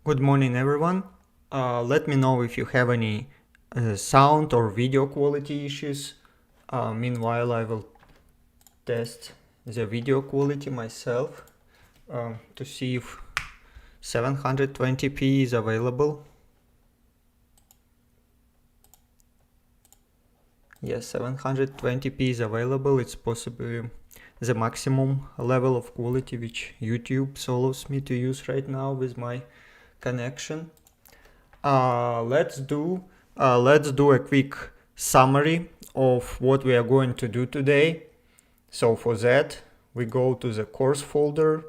Good morning, everyone. Let me know if you have any sound or video quality issues. Meanwhile, I will test the video quality myself to see if 720p is available. Yes, 720p is available. It's possibly the maximum level of quality which YouTube allows me to use right now with my connection. Let's do a quick summary of what we are going to do today. So for that, we go to the course folder,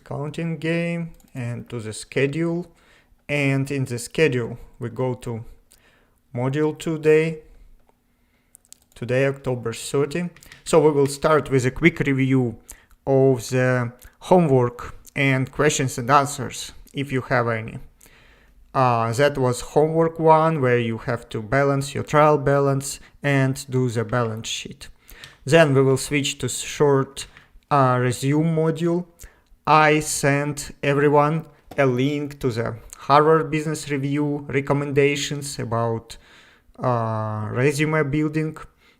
accounting game, and to the schedule. And in the schedule, we go to module today, October 30. So we will start with a quick review of the homework and questions and answers, if you have any. That was homework 1, where you have to balance your trial balance and do the balance sheet. Then we will switch to short resume module. I sent everyone a link to the Harvard Business Review recommendations about resume building.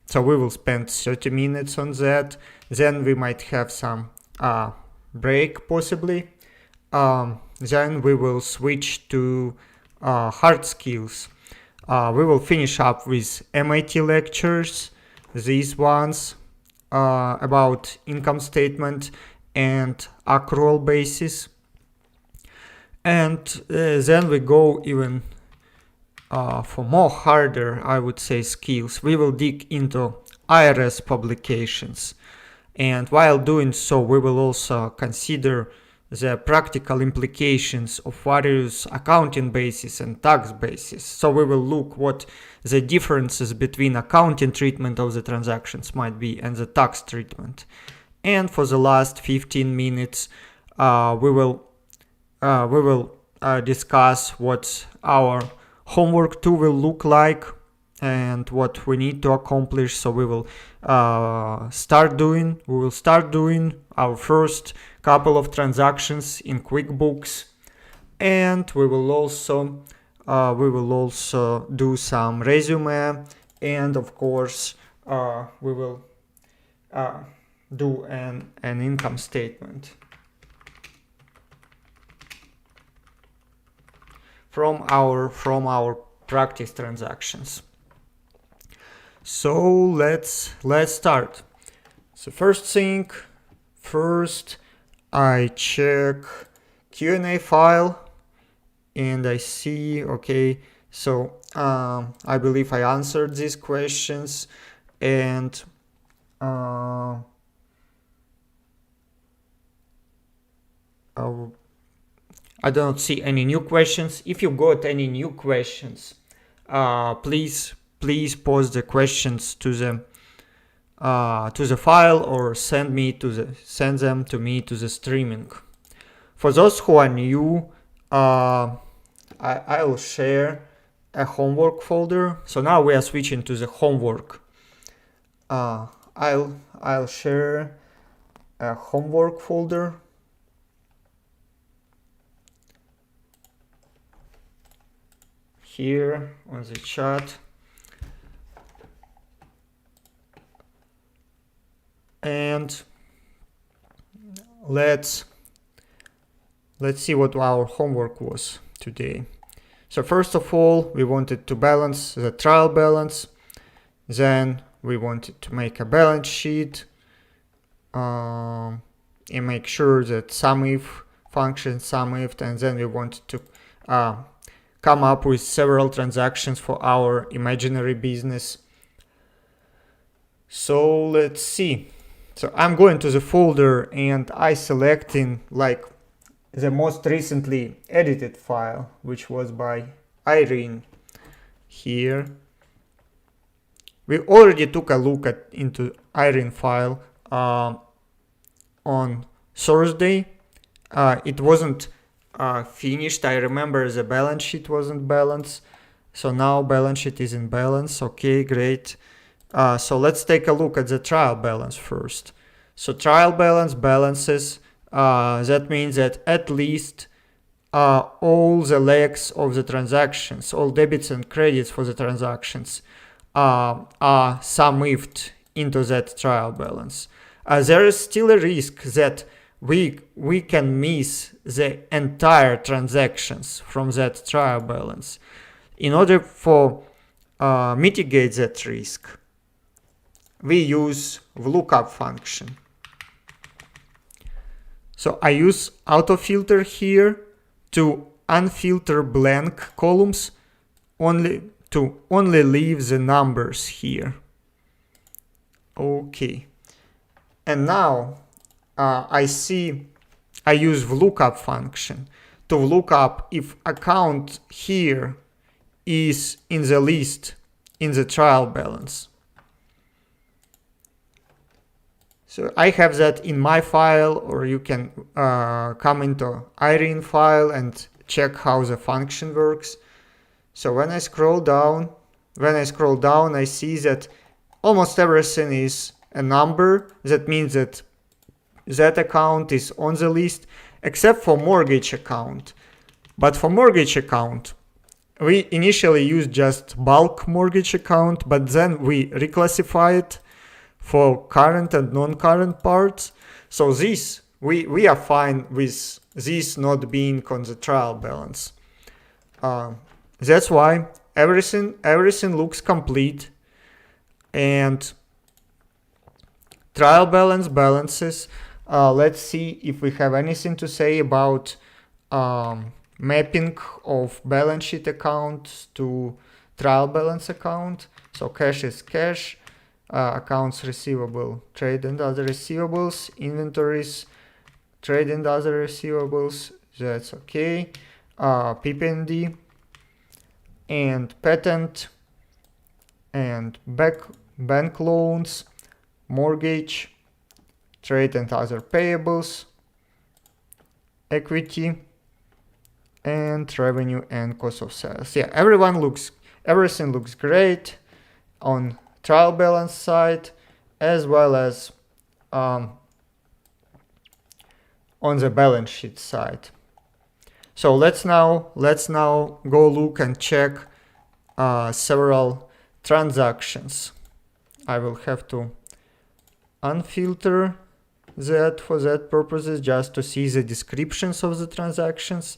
So we will spend 30 minutes on that. Then we might have some break possibly. Then we will switch to hard skills. We will finish up with MIT lectures, these ones about income statement and accrual basis. And then we go even for more harder, I would say, skills. We will dig into IRS publications. And while doing so, we will also consider the practical implications of various accounting bases and tax bases. So we will look what the differences between accounting treatment of the transactions might be and the tax treatment. And for the last 15 minutes, we will discuss what our homework 2 will look like and what we need to accomplish. So we will start doing our first couple of transactions in QuickBooks, and we will also do some resume, and of course we will do an income statement from our practice transactions. So let's start. So first I check Q&A file and I see, okay, so I believe I answered these questions, and I don't see any new questions. If you got any new questions, please post the questions to the file or send them to me to the streaming. For those who are new, I will share a homework folder. So now we are switching to the homework. I'll share a homework folder. Here on the chat. And let's see what our homework was today. So first of all, we wanted to balance the trial balance. Then we wanted to make a balance sheet and make sure that SUMIF functions SUMIFed, and then we wanted to come up with several transactions for our imaginary business. So let's see. So I'm going to the folder and I selecting like the most recently edited file, which was by Irene here. We already took a look into Irene file on Thursday. It wasn't finished. I remember the balance sheet wasn't balanced. So now balance sheet is in balance. Okay, great. So let's take a look at the trial balance first. So trial balance balances, that means that at least all the legs of the transactions, all debits and credits for the transactions are summed into that trial balance. There is still a risk that we can miss the entire transactions from that trial balance. In order for mitigate that risk, we use lookup function. So I use autofilter here to unfilter blank columns to only leave the numbers here. Okay. And now I use lookup function to look up if account here is in the list in the trial balance. So I have that in my file, or you can come into Irene file and check how the function works. So when I scroll down, I see that almost everything is a number. That means that that account is on the list, except for mortgage account. But for mortgage account, we initially used just bulk mortgage account, but then we reclassify it for current and non-current parts. So this, we are fine with this not being on the trial balance. That's why everything looks complete, and trial balance balances. Let's see if we have anything to say about mapping of balance sheet account to trial balance account. So cash is cash, accounts receivable, trade and other receivables, inventories, trade and other receivables, that's okay, PP&D, and patent, and bank loans, mortgage, trade and other payables, equity, and revenue and cost of sales. Yeah, everything looks great on trial balance side, as well as on the balance sheet side. So let's now go look and check several transactions. I will have to unfilter that for that purposes, just to see the descriptions of the transactions.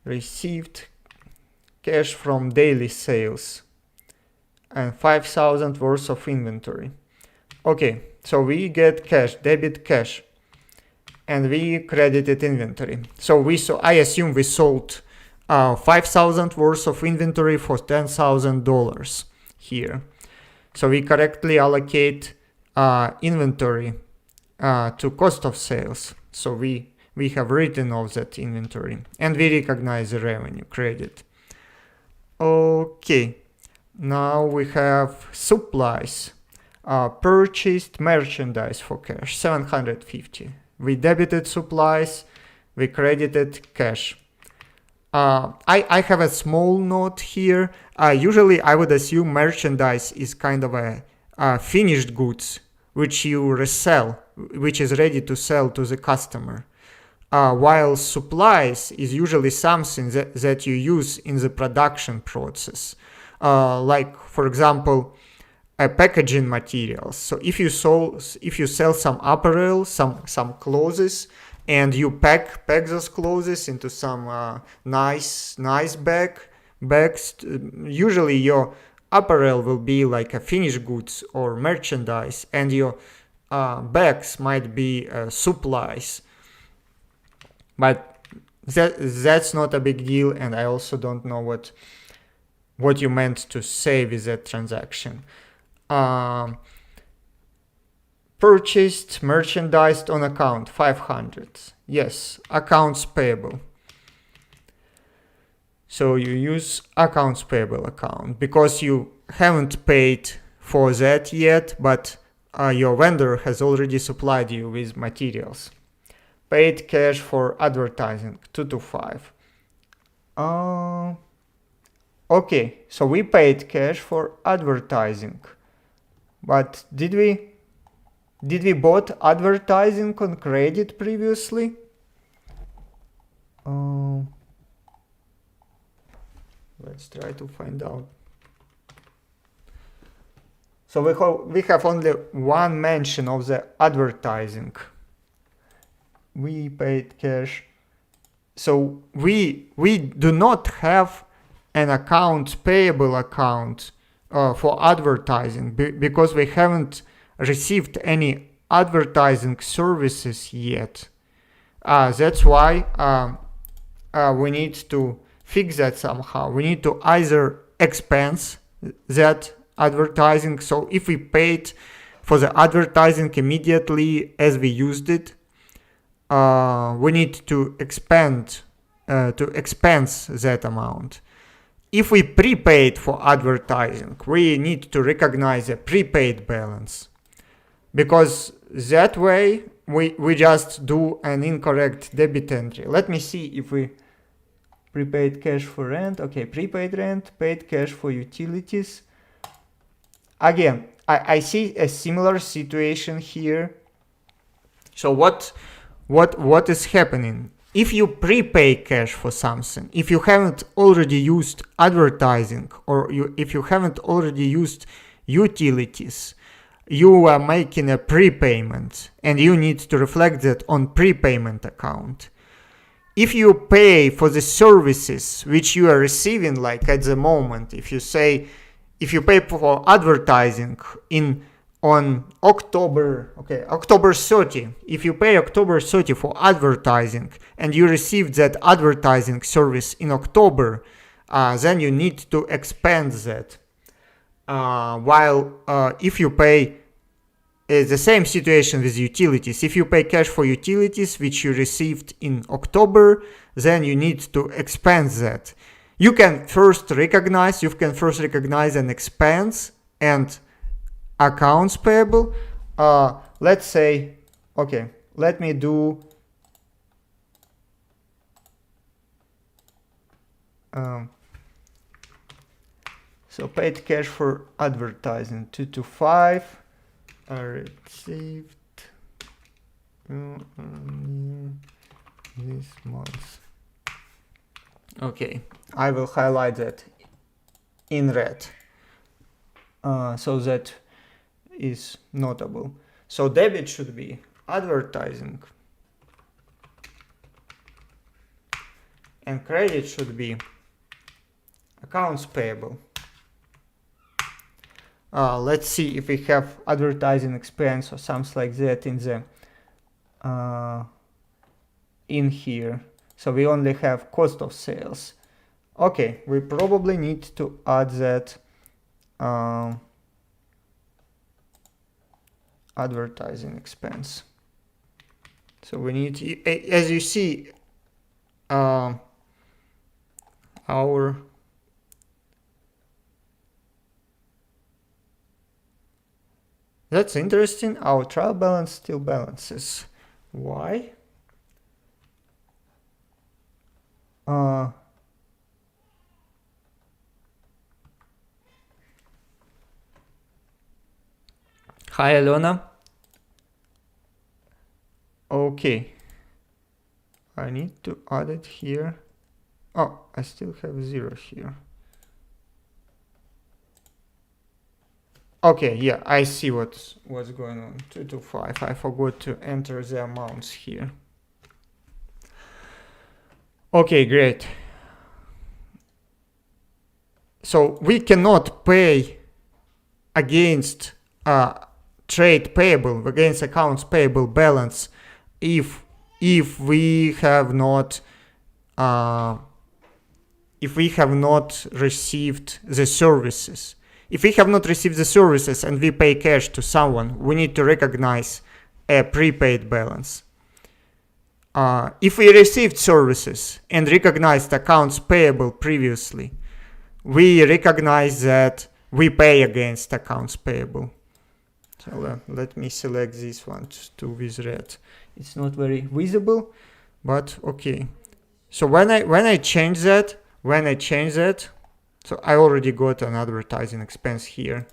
Received cash from daily sales and 5,000 worth of inventory. Okay, so we get cash, debit cash, and we credited inventory. So I assume we sold 5,000 worth of inventory for $10,000 here. So we correctly allocate inventory to cost of sales. So we have written off that inventory, and we recognize the revenue credit. Okay, now we have supplies. Purchased merchandise for cash, 750. We debited supplies, we credited cash. I have a small note here. Usually I would assume merchandise is kind of a finished goods which you resell, which is ready to sell to the customer. While supplies is usually something that you use in the production process. Like, for example, packaging materials. So if you sell some apparel, some clothes, and you pack those clothes into some nice bags, usually your apparel will be like a finished goods or merchandise, and your bags might be supplies. But that's not a big deal, and I also don't know what you meant to say with that transaction. Purchased merchandise on account, 500. Yes, accounts payable. So you use accounts payable account because you haven't paid for that yet, but your vendor has already supplied you with materials. Paid cash for advertising, 225. Okay, so we paid cash for advertising, but did we bought advertising on credit previously? Let's try to find out. So we have only one mention of the advertising. We paid cash. So we do not have an accounts payable account for advertising because we haven't received any advertising services yet. That's why we need to fix that somehow. We need to either expense that advertising. So if we paid for the advertising immediately as we used it, we need to expense that amount. If we prepaid for advertising, we need to recognize a prepaid balance, because that way we just do an incorrect debit entry. Let me see if we prepaid cash for rent. Okay, prepaid rent, paid cash for utilities. Again, I see a similar situation here. So what is happening? If you prepay cash for something, if you haven't already used advertising, or if you haven't already used utilities, you are making a prepayment and you need to reflect that on prepayment account. If you pay for the services which you are receiving, like at the moment, if you pay for advertising on October 30, if you pay October 30 for advertising and you received that advertising service in October, then you need to expense that. While if you pay the same situation with utilities, if you pay cash for utilities which you received in October, then you need to expense that. You can first recognize an expense and accounts payable. Let's say, okay, let me do so paid cash for advertising 225 received this month. Okay, I will highlight that in red, so that is notable. So debit should be advertising and credit should be accounts payable. Let's see if we have advertising expense or something like that in here. So we only have cost of sales. Okay, we probably need to add that advertising expense. So we need to, as you see, that's interesting. Our trial balance still balances. Why? Hi, Alona. Okay. I need to add it here. Oh, I still have 0 here. Okay, yeah, I see what's going on. 225. I forgot to enter the amounts here. Okay, great. So we cannot pay against trade payable, against accounts payable balance if we have not received the services. If we have not received the services and we pay cash to someone, we need to recognize a prepaid balance. If we received services and recognized accounts payable previously, we recognize that we pay against accounts payable. So let me select this one to with red. It's not very visible, but okay. So when I change that, so I already got an advertising expense here.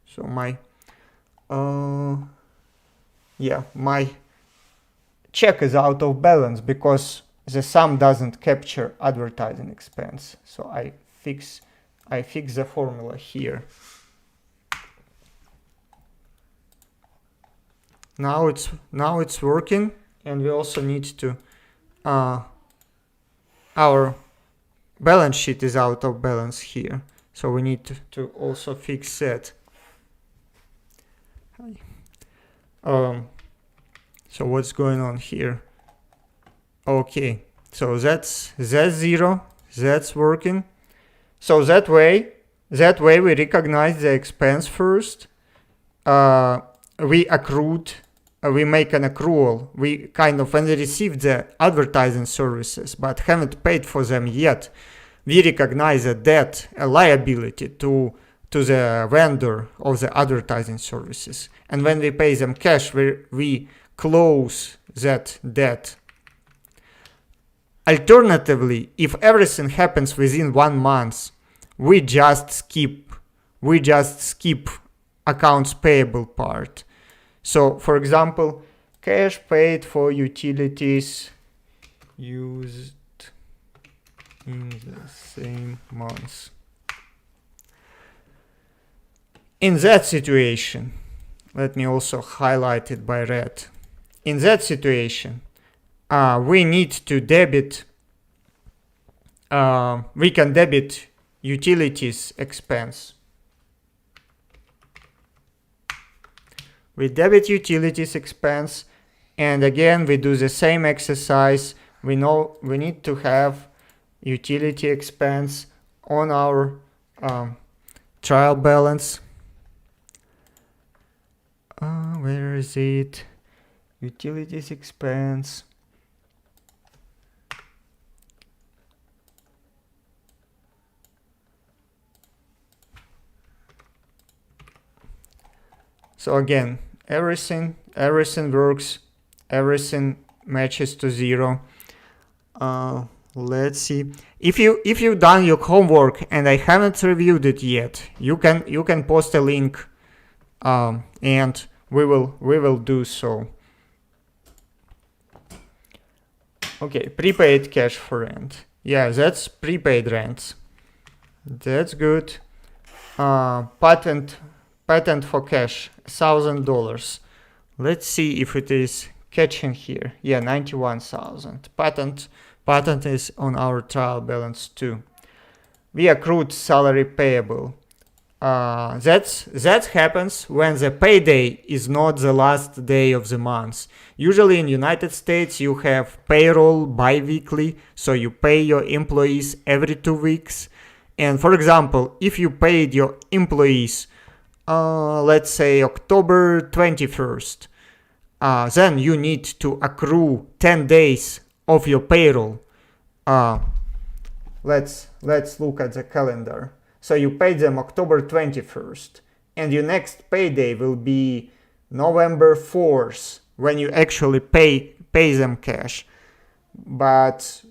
So my my check is out of balance because the sum doesn't capture advertising expense. So I fix the formula here. Now it's working, and we also need to our balance sheet is out of balance here, so we need to also fix that. So what's going on here? Okay, so that's 0, that's working. So that way we recognize the expense first. We make an accrual. We kind of, when we received the advertising services but haven't paid for them yet, we recognize a debt, a liability to the vendor of the advertising services. And when we pay them cash, we close that debt. Alternatively, if everything happens within 1 month, we just skip accounts payable part. So, for example, cash paid for utilities used in the same month. In that situation, let me also highlight it by red. In that situation, we need to debit, we can debit utilities expense. We debit utilities expense, and again we do the same exercise. We know we need to have utility expense on our trial balance. Where is it? Utilities expense. So again, everything works, everything matches to 0. Let's see. If you've done your homework and I haven't reviewed it yet, you can post a link, and we will do so. Okay, prepaid cash for rent. Yeah, that's prepaid rents. That's good. Patent for cash, $1,000. Let's see if it is catching here. Yeah, 91,000. Patent is on our trial balance too. We accrued salary payable. That happens when the payday is not the last day of the month. Usually in United States you have payroll bi-weekly, so you pay your employees every 2 weeks. And for example, if you paid your employees let's say October 21st, then you need to accrue 10 days of your payroll. Let's look at the calendar. So you paid them October 21st, and your next payday will be November 4th, when you actually pay them cash. But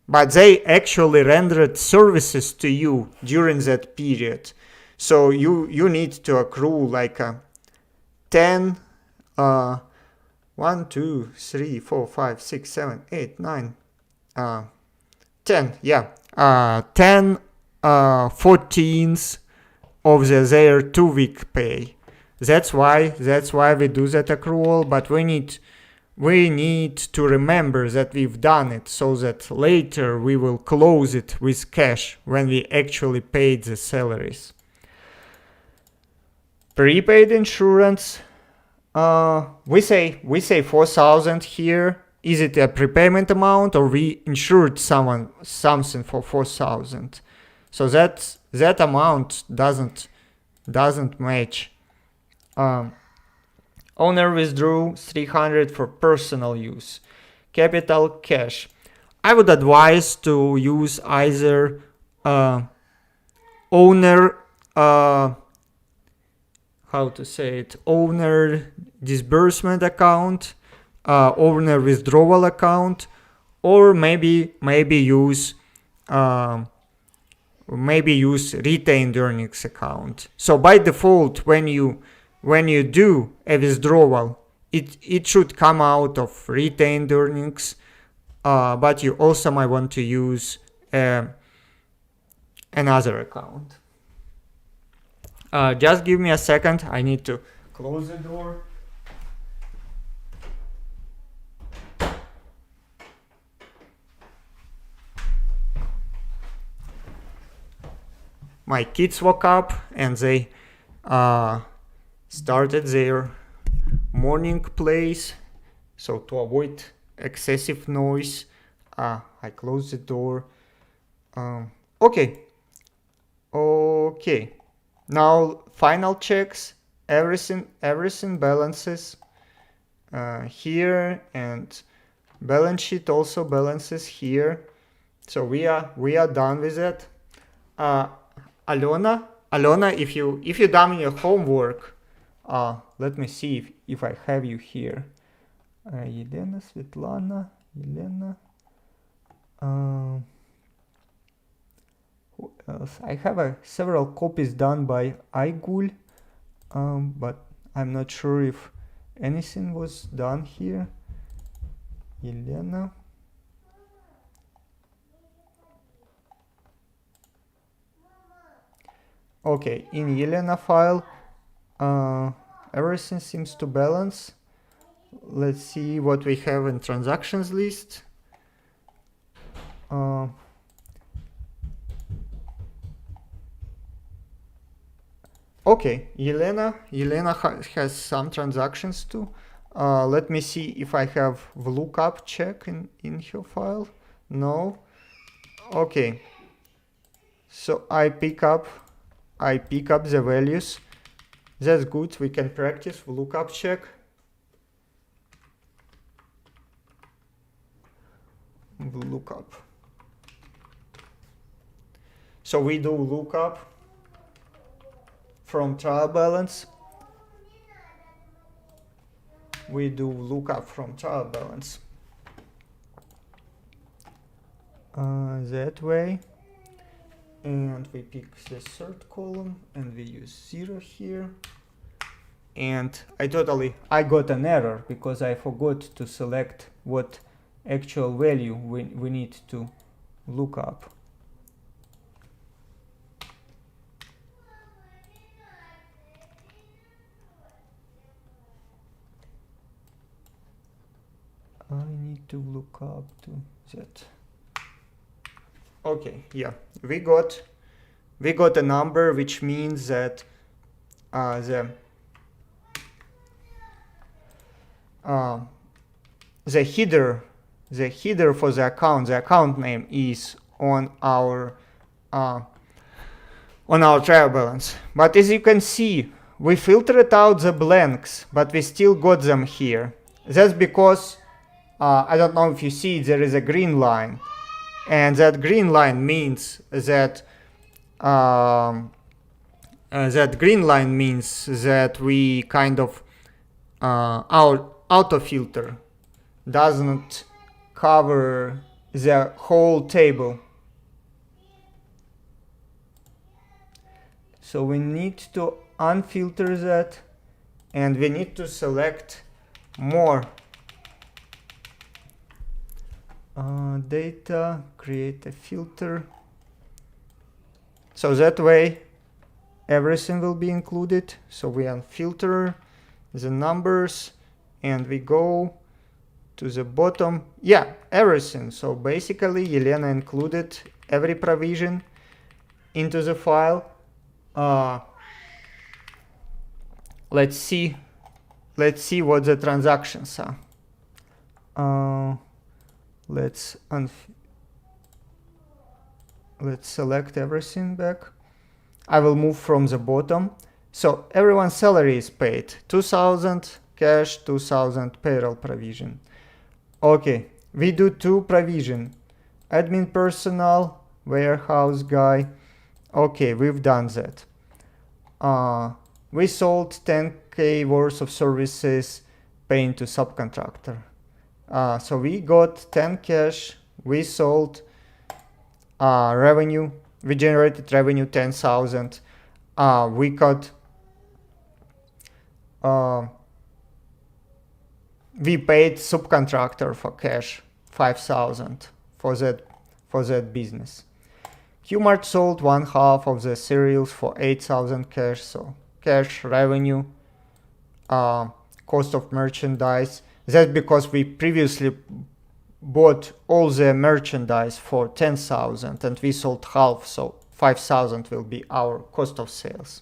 they actually rendered services to you during that period. So you need to accrue like a 10, 1, 2, 3, 4, 5, 6, 7, 8, 9, 10, yeah, 10 14th of their 2-week pay. That's why we do that accrual, but we need to remember that we've done it, so that later we will close it with cash when we actually paid the salaries. Prepaid insurance, we say 4,000 here. Is it a prepayment amount, or we insured something for 4,000? So that amount doesn't match. Owner withdrew 300 for personal use. Capital cash. I would advise to use either owner owner disbursement account, owner withdrawal account, or maybe use retained earnings account. So by default, when you do a withdrawal, it should come out of retained earnings. but you also might want to use another account. Just give me a second, I need to close the door. My kids woke up and they started their morning plays. So to avoid excessive noise, I close the door. Okay. Now final checks. Everything balances here, and balance sheet also balances here. So we are done with it. Alona, if you done your homework, let me see if I have you here. Yelena, Svetlana, Yelena. Who else? I have several copies done by Aigul, but I'm not sure if anything was done here. Yelena. Okay, in Yelena file, everything seems to balance. Let's see what we have in transactions list. Okay, Yelena has some transactions too. Let me see if I have VLOOKUP check in her file. No. Okay. So I pick up the values. That's good. We can practice VLOOKUP check. VLOOKUP. So we do lookup from trial balance. We do lookup from trial balance. That way. And we pick the third column and we use 0 here. And I got an error because I forgot to select what actual value we need to look up. I need to look up to that. Okay, yeah, we got a number, which means that the header for the account name is on our trial balance. But as you can see, we filtered out the blanks, but we still got them here. That's because I don't know if you see, there is a green line, and that green line means that we kind of our auto filter doesn't cover the whole table. So we need to unfilter that, and we need to select more. Data, create a filter. So that way everything will be included. So we unfilter the numbers and we go to the bottom. Yeah, everything. So basically Yelena included every provision into the file. Let's see what the transactions are. Let's select everything back. I will move from the bottom. So everyone's salary is paid. 2,000 cash, 2,000 payroll provision. Okay, we do 2 provision. Admin personnel, warehouse guy. Okay, we've done that. We sold 10K worth of services paying to subcontractor. So we got 10 cash, we sold revenue, we generated revenue 10,000. We got we paid subcontractor for cash 5,000 for that business. Qmart sold 1/2 of the cereals for 8,000 cash, so cash revenue, cost of merchandise. That's because we previously bought all the merchandise for 10,000 and we sold half, so 5,000 will be our cost of sales.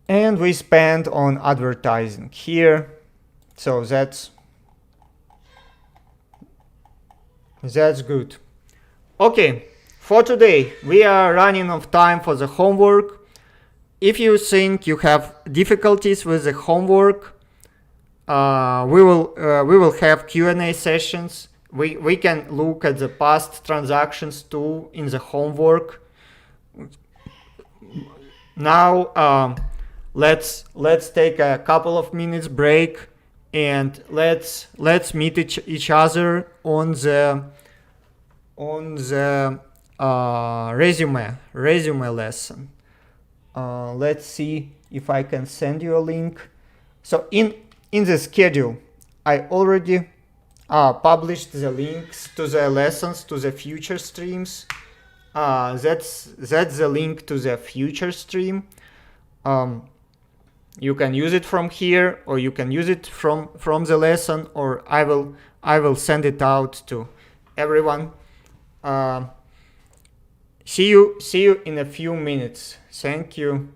And we spend on advertising here, so that's good. Okay, for today we are running out of time for the homework. If you think you have difficulties with the homework, we will have Q&A sessions. We can look at the past transactions too in the homework. Now let's take a couple of minutes break and let's meet each other on the resume lesson. Let's see if I can send you a link. So in the schedule, I already published the links to the lessons to the future streams. That's the link to the future stream. You can use it from here, or you can use it from the lesson, or I will send it out to everyone. See you in a few minutes. Thank you.